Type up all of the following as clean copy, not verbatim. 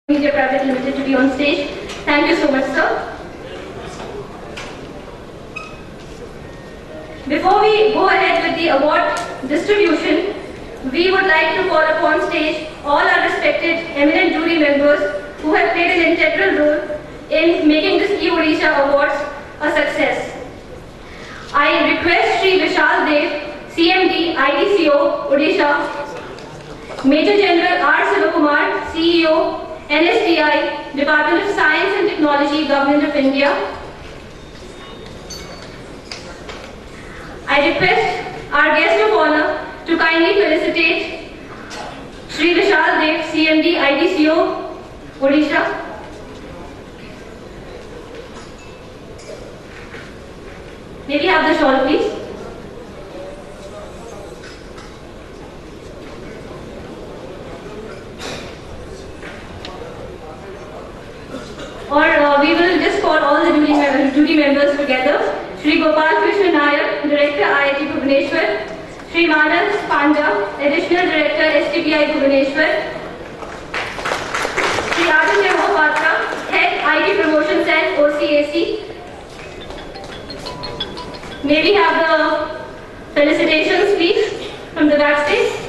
Media Private Limited to be on stage. Thank you so much, sir. Before we go ahead with the award distribution, we would like to call upon stage all our respected eminent jury members who have played an integral role in making this E-Odisha Awards a success. I request Shri Vishal Dev, CMD, IDCO, Odisha, Major General R. Sivakumar, CEO, NSTI, Department of Science and Technology, Government of India. I request our guest of honor to kindly felicitate Shri Vishal Dev, CMD, IDCO, Odisha. May we have the shawl, please? Or we will just call all the jury members together. Shri Gopal Krishna Nayak, Director IIT Bhubaneswar. Shri Manas Panda, Additional Director STPI Bhubaneswar. Shri Aditya Mohapatra, Head IT Promotion Cell OCAC. May we have the felicitations, please, from the backstage.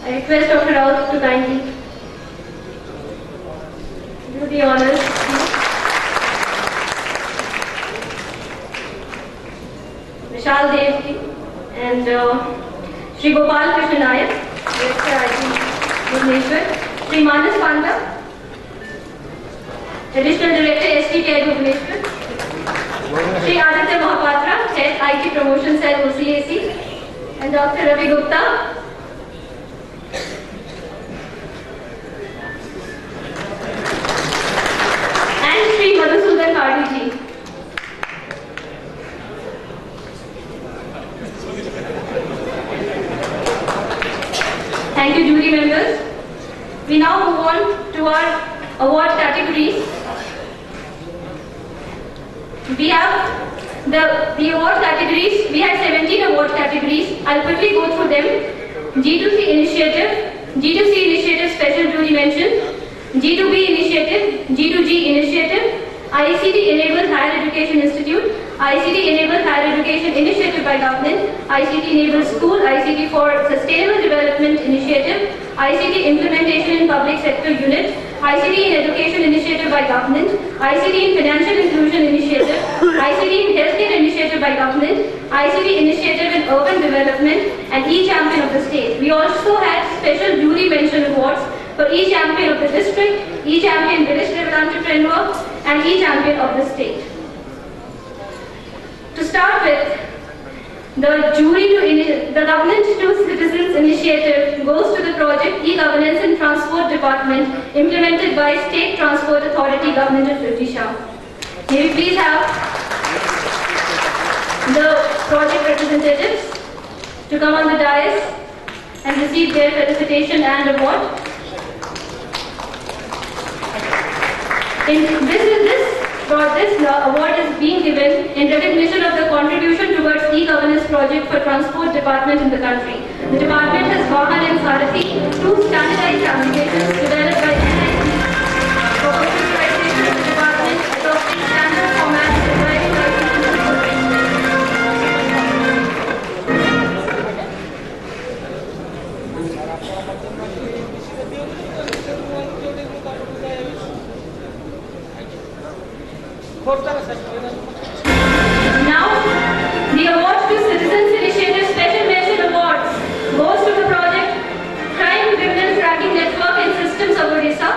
I request Dr. Raut to kindly do the honors. Vishal Dev and Shri Gopal Krishna Nayak, Director IT Bhubaneswar. Shri Manas Panda, Additional Director STPI Bhubaneswar. Shri Aditya Mohapatra, Head IT Promotion Cell OCAC. And Dr. Ravi Gupta, Shri Madhusudan Kardiji. Thank you, jury members. We now move on to our award categories. We have the award categories. We have 17 award categories. I'll quickly go through them. G2C Initiative, G2C Initiative Special Jury Mention, G2B Initiative, G2G Initiative, ICT Enabled Higher Education Institute, ICT Enabled Higher Education Initiative by Government, ICT Enabled School, ICT for Sustainable Development Initiative, ICT Implementation in Public Sector Unit, ICT in Education Initiative by Government, ICT in Financial Inclusion Initiative, ICT in Healthcare Initiative by Government, ICT Initiative in Urban Development, and E-Champion of the State. We also had special jury mention awards for E-Champion of the District, E-Champion Village Level Entrepreneur, and E-Champion of the State. To start with, the Government to Citizens Initiative goes to the project E-Governance in Transport Department implemented by State Transport Authority, Government of Odisha. May we please have the project representatives to come on the dais and receive their felicitation and award. This award is being given in recognition of the contribution towards e-governance project for transport department in the country. The department has Vahan and Sarathi, two standardized applications developed by NIC for computerization of the department adopting standard formats for driving licenses. Now, the award to Citizens Initiative Special Mention Awards goes to the project Crime Criminal Tracking Network and Systems of Odisha,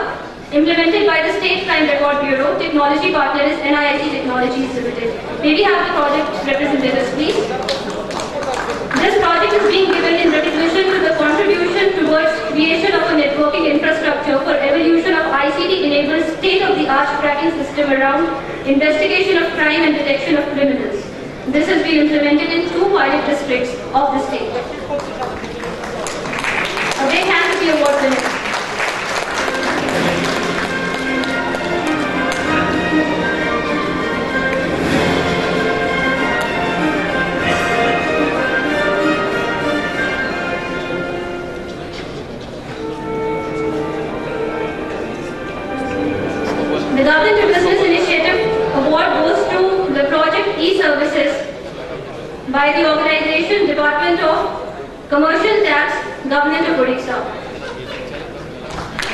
implemented by the State Crime Record Bureau. Technology partner is NIIT Technologies Limited. May we have the project representatives, please? This project is being given in recognition to the contribution towards creation of a networking infrastructure for evolution of ICT-enabled state-of-the-art tracking system around investigation of crime and detection of criminals. This has been implemented in 2 pilot districts of the state. A big hand to the award winners. by the organization Department of Commercial Tax, Government of Odisha.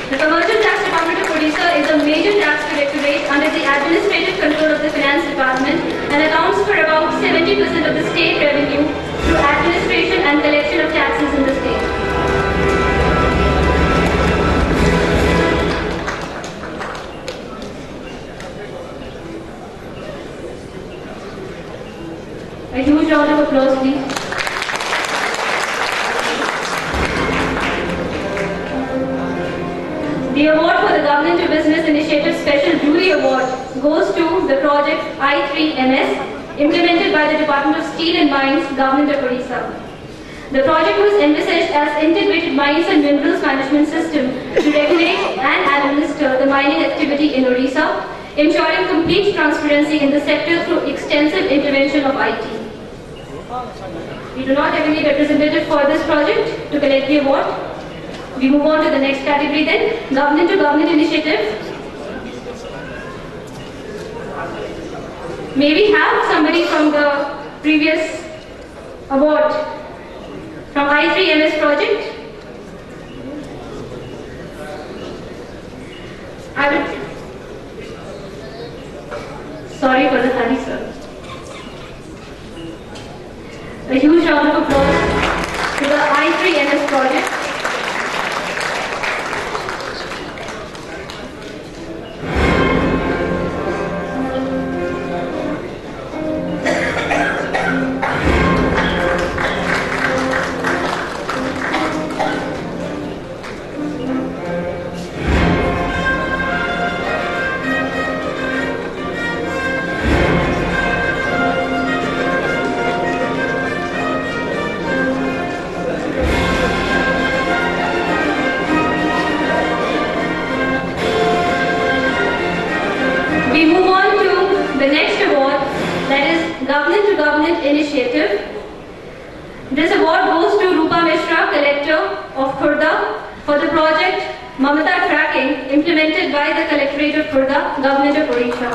The Commercial Tax Department of Odisha is a major tax directorate under the administrative control of the Finance Department and accounts for about 70% of the state revenue through administration and collection of taxes in the state. A huge round of applause, please. The award for the Government to Business Initiative Special Jury Award goes to the project I3MS, implemented by the Department of Steel and Mines, Government of Odisha. The project was envisaged as integrated mines and minerals management system to regulate and administer the mining activity in Odisha, ensuring complete transparency in the sector through extensive intervention of IT. We do not have any representative for this project to collect the award. We move on to the next category then, Government to Government Initiative. May we have somebody from the previous award from I3MS project? Sorry for the hurry, sir. A huge round of applause to the I3MS project. Initiative. This award goes to Rupa Mishra, Collector of Khurda, for the project Mamata Tracking, implemented by the Collectorate of Khurda, Government of Odisha.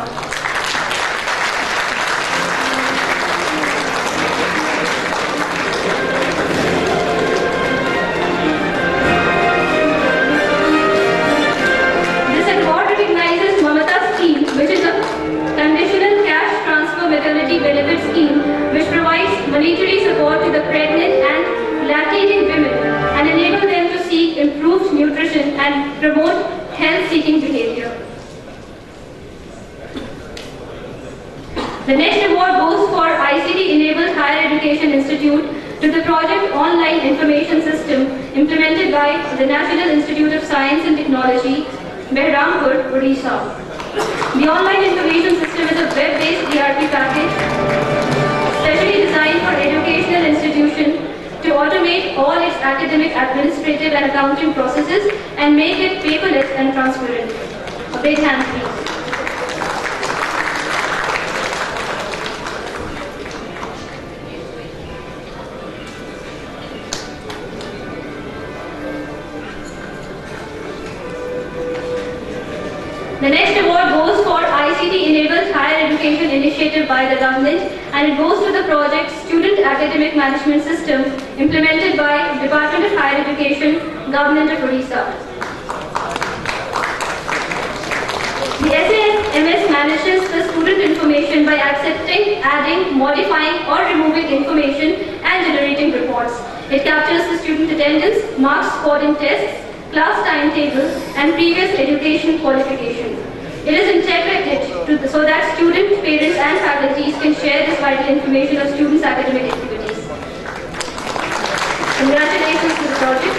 This award recognizes Mamata scheme, which is a conditional cash transfer maternity benefit scheme which provides monetary support to the pregnant and lactating women and enable them to seek improved nutrition and promote health-seeking behavior. The next award goes for ICT-enabled Higher Education Institute to the project Online Information System implemented by the National Institute of Science and Technology, Behrampur, Odisha. The Online Information System is a web-based ERP package specially designed for educational institutions to automate all its academic, administrative and accounting processes and make it paperless and transparent. A big hand, please. The next award goes for ICT-enabled Higher Education Initiative by the government, and it goes to the project Student Academic Management System implemented by Department of Higher Education, Government of Odisha. The SAS-MS manages the student information by accepting, adding, modifying or removing information and generating reports. It captures the student attendance, marks scored in tests, class timetable and previous education qualification. It is integrated so that students, parents and faculties can share this vital information of students' academic activities. Congratulations to the project.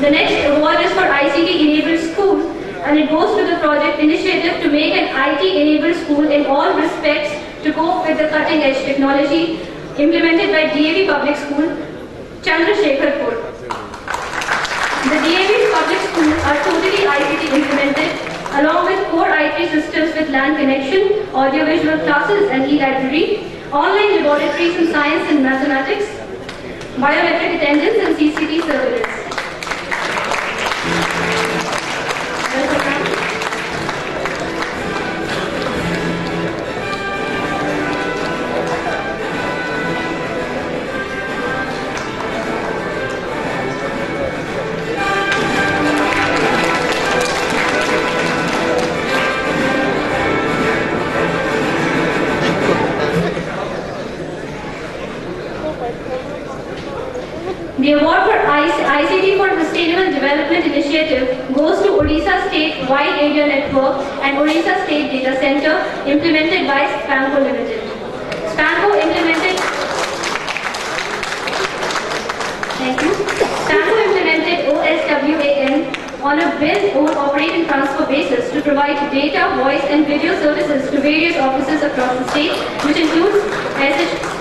The next award is for ICT-enabled school, and it goes to the project initiative to make an IT-enabled school in all respects to cope with the cutting-edge technology implemented by DAV Public School, Chandrasekharpur. The DAV Public Schools are totally ICT implemented along with core IT systems with LAN connection, audiovisual classes and e-library, online laboratories in science and mathematics, biometric attendance and CCTV surveillance. The award for ICT for Sustainable Development Initiative goes to Odisha State Wide Area Network and Odisha State Data Center implemented by Spanco Limited. Spanco implemented OSWAN on a build, own, operate and transfer basis to provide data, voice and video services to various offices across the state, which includes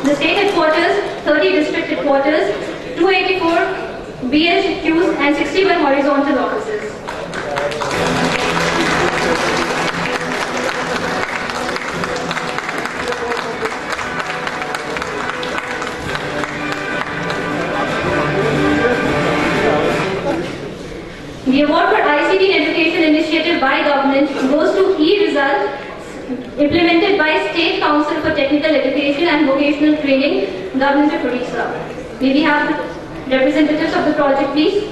the state headquarters, 30 district headquarters, 284 BHQs and 61 horizontal offices. The award for ICT in Education initiative by government goes to e-Result implemented by State Council for Technical Education and Vocational Training, Government of Odisha. May we have the representatives of the project, please?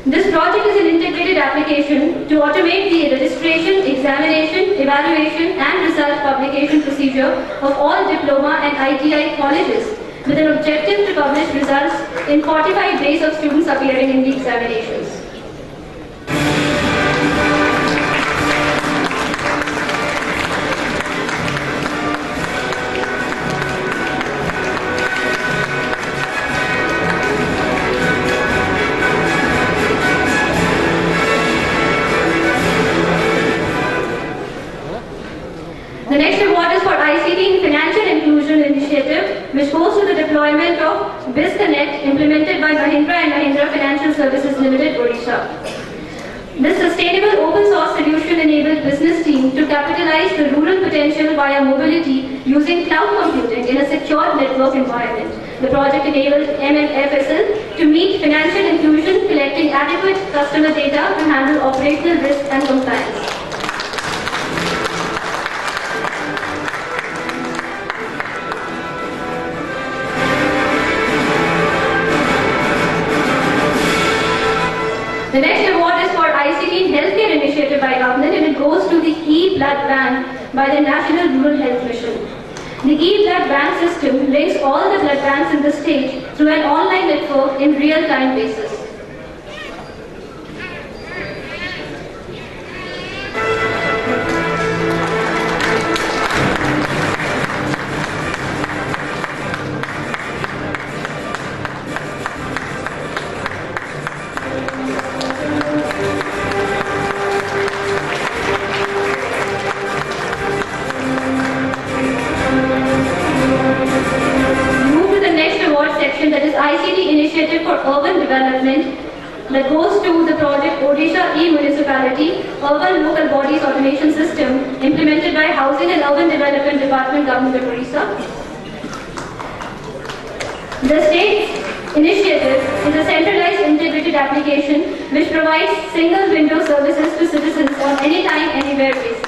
This project is an integrated application to automate the registration, examination, evaluation and result publication procedure of all diploma and ITI colleges with an objective to publish results in 45 days of students appearing in the examinations. The next award is for ICT in Financial Inclusion Initiative, which goes to the deployment of BizConnect implemented by Mahindra and Mahindra Financial Services Limited, Odisha. This sustainable open source solution enabled business team to capitalize the rural potential via mobility using cloud computing in a secure network environment. The project enabled MFSL to meet financial inclusion, collecting adequate customer data to handle operational risk and compliance. The next award is for ICT in Healthcare initiative by government, and it goes to the e-Blood Bank by the National Rural Health Mission. The e-Blood Bank system links all the blood banks in the state through an online network in real-time basis. That is ICT initiative for urban development, that goes to the project Odisha e-Municipality Urban Local Bodies Automation System implemented by Housing and Urban Development Department, Government of Odisha. The state initiative is a centralized integrated application which provides single window services to citizens on anytime, anywhere basis.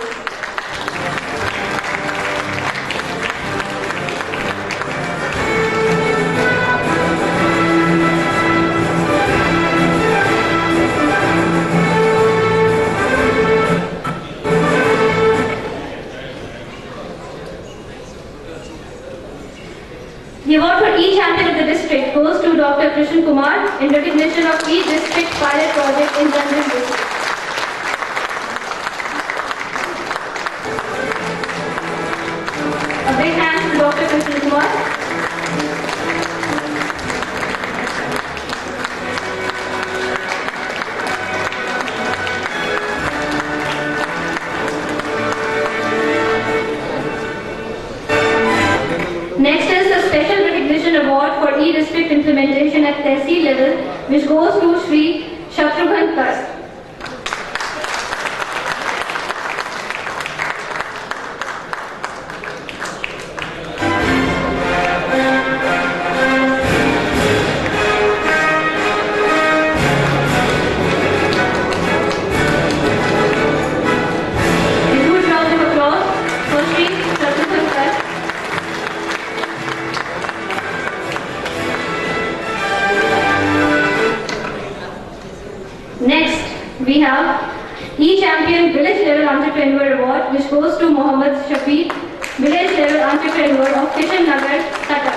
The award for e-Champion of the district goes to Dr. Krishan Kumar in recognition of e-District pilot project in London district. A big hand to Dr. Krishan Kumar. Next is the Special Recognition Award for e-District implementation at Tehsil level, which goes to Sri Shatrughan Kar. A huge round of applause for Sri Shatrughan Kar. Next, we have e-Champion Village Level Entrepreneur Award, which goes to Mohammad Shafi, Village Level Entrepreneur of Kishan Nagar, Tata.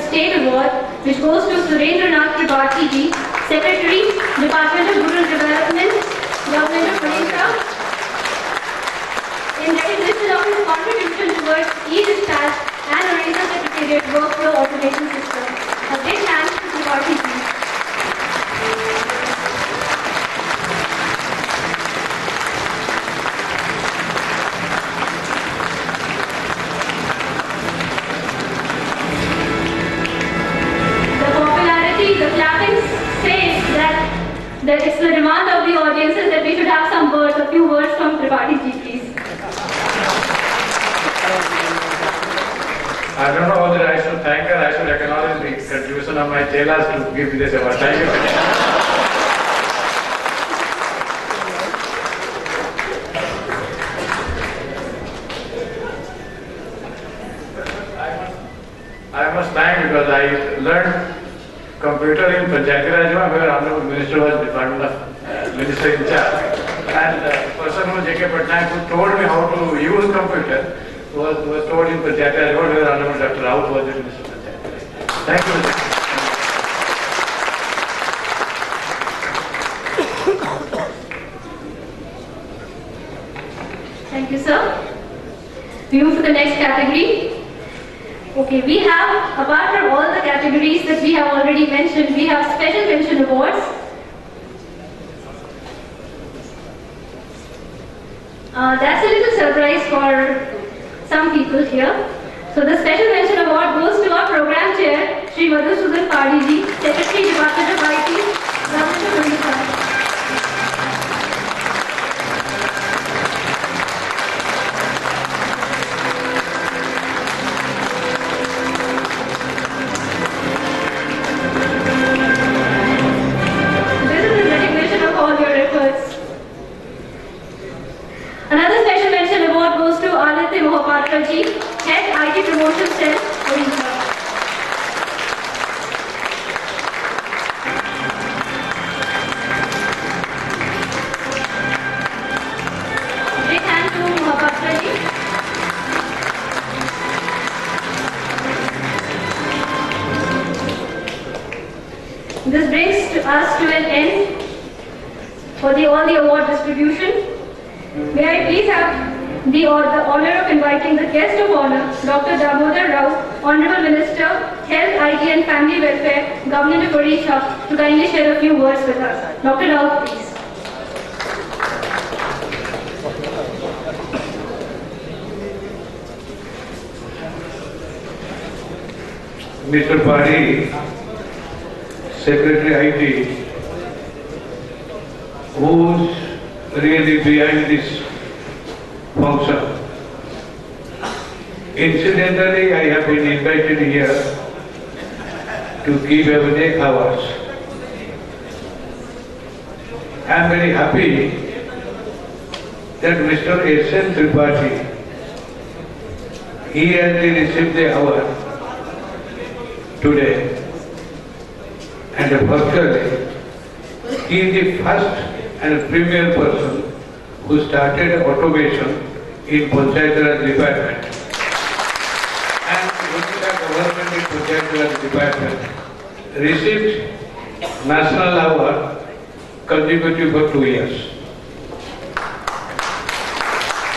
State Award, which goes to Surendranath Tripathi ji, Secretary, Department of Rural Development, Government of Odisha, in recognition of his contribution towards e-dispatch and Odisha Secretariat workflow automation system. A big thanks to Tripathi ji. The clapping says that it's the demand of the audiences that we should have some words, a few words from Tripathi ji, please. I don't know whether I should thank her, I should acknowledge the contribution of my chelas to give me this award. Thank you. I must thank because I learned computer in Panchayati Raj, where Honorable Minister was Department of Minister in charge. And the person who J.K. Patnaik who told me how to use computer was told in Panchayati Raj, where Honorable Dr. Raut was the Minister of Panchayati Raj. Thank you. Thank you, sir. We move to the next category. Okay, we have, apart from all the categories that we have already mentioned, we have special mention awards. That's a little surprise for some people here. So the special mention award goes to our program chair, Shri Madhusudan Padi ji, Secretary, Department of IT, Government of Odisha. Another special mention award goes to Aditya Mohapatra ji, Head IT Promotion Cell, Odisha. Big hand to Mohapatra ji. This brings us to an end for all the award distribution. May I please have the honor of inviting the guest of honor, Dr. Damodar Rao, Honorable Minister, Health, IT and Family Welfare, Government of Odisha, to kindly share a few words with us. Dr. Rao, please. Mr. Padi, Secretary IT, who's really behind this function. Incidentally, I have been invited here to give away hours. I am very happy that Mr. S.N. Tripathi, he has received the award today, and virtually he is the first and premier person who started automation in Panchayati Raj Department. And Odisha government in Panchayati Raj Department received national award consecutive for 2 years.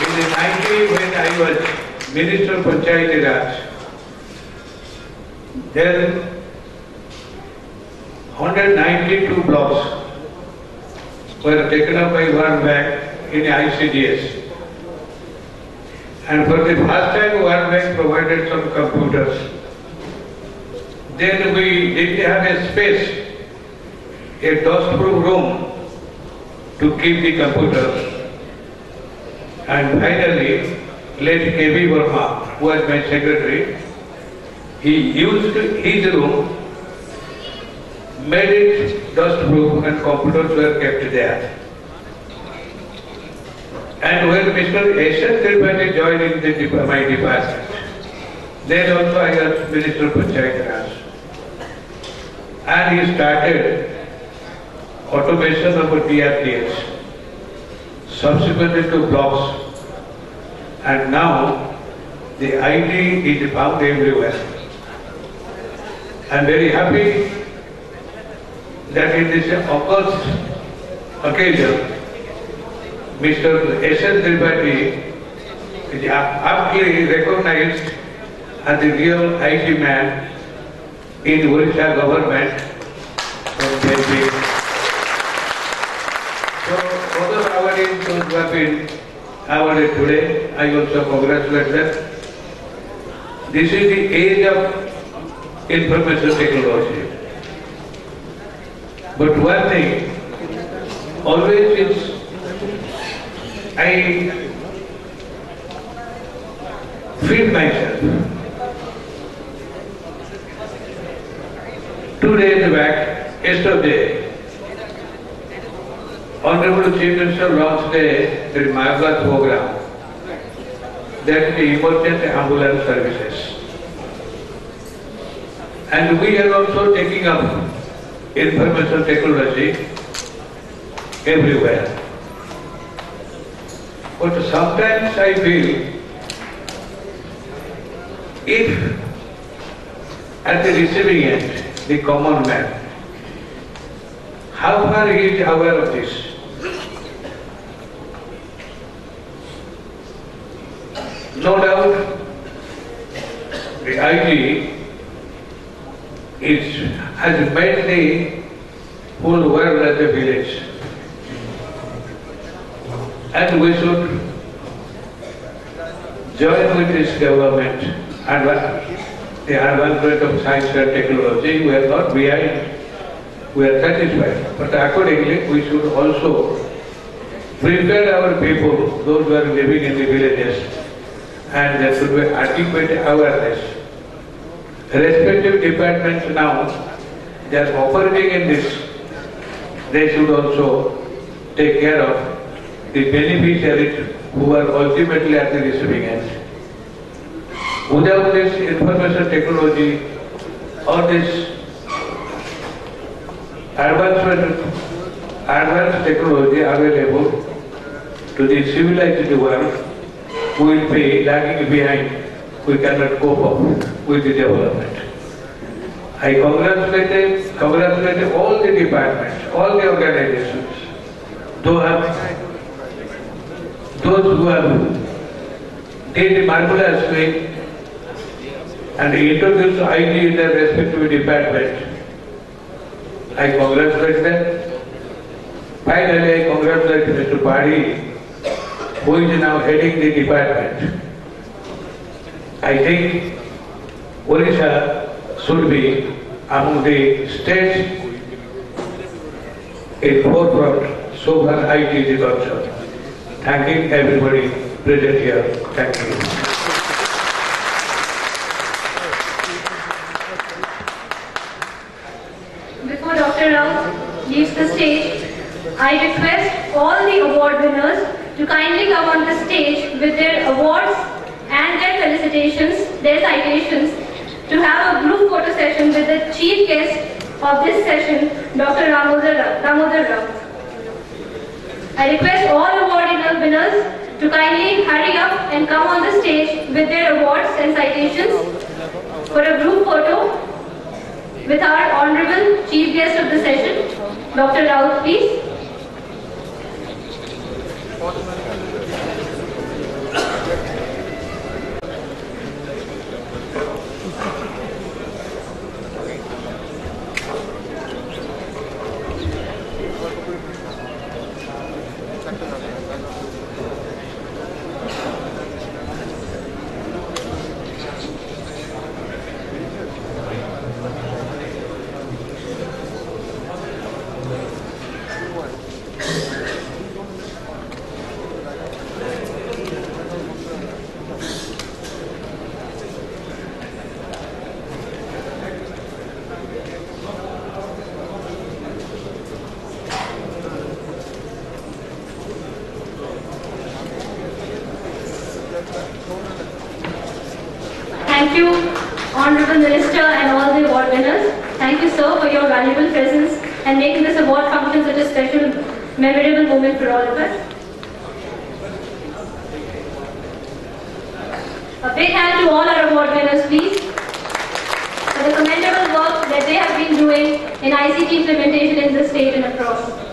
In the 90s, when I was Minister of Panchayati Raj, then 192 blocks were taken up by World Bank in ICDS. And for the first time, World Bank provided some computers. Then we didn't have a space, a dust-proof room to keep the computers. And finally, late K.V. Verma, who was my secretary, he used his room, made it dust-proof, and computers were kept there. And when Mr. S.N. Tripathi joined in my department, then also I was Minister of Panchayati Raj. And he started automation of DRTS, subsequently to blocks, and now the IT is found everywhere. I am very happy that in this August occasion, Mr. S.N. Tripathi is aptly recognized as the real IT man in Odisha government from JP. So, all the awardees who have been awarded today, I also congratulate them. This is the age of information technology. But one thing, always is, I feel myself. 2 days back, yesterday, Honorable Chief Minister launched the Mayabad program, that is the emergency ambulance services. And we are also taking up information technology everywhere. But sometimes I feel, if at the receiving end, the common man, how far he is aware of this? No doubt, the IT has made the whole world as a village. And we should join with this development and the advancement of science and technology. We are not behind, we are satisfied. But accordingly, we should also prepare our people, those who are living in the villages, and there should be adequate awareness. Respective departments now, they are operating in this. They should also take care of the beneficiaries who are ultimately at the receiving end. Without this information technology or this advanced technology available to the civilized world, we will be lagging behind. We cannot cope up with the development. I congratulate all the departments, all the organizations, those who have did marvelously and introduced IT in their respective departments. I congratulate them. Finally, I congratulate Mr. Padi, who is now heading the department. I think Odisha should be among the states in forefront so far IT is concerned. Thanking everybody present here. Thank you. Before Dr. Rao leaves the stage, I request all the award winners to kindly come on the stage with their awards and their felicitations, their citations, to have a group photo session with the chief guest of this session, Dr. Damodar Rao. I request all award winners to kindly hurry up and come on the stage with their awards and citations for a group photo with our honorable chief guest of the session, Dr. Rao, please. Thank you, Honorable Minister and all the award winners. Thank you, sir, for your valuable presence and making this award function such a special, memorable moment for all of us. A big hand to all our award winners, please, for the commendable work ICT implementation in the state and across.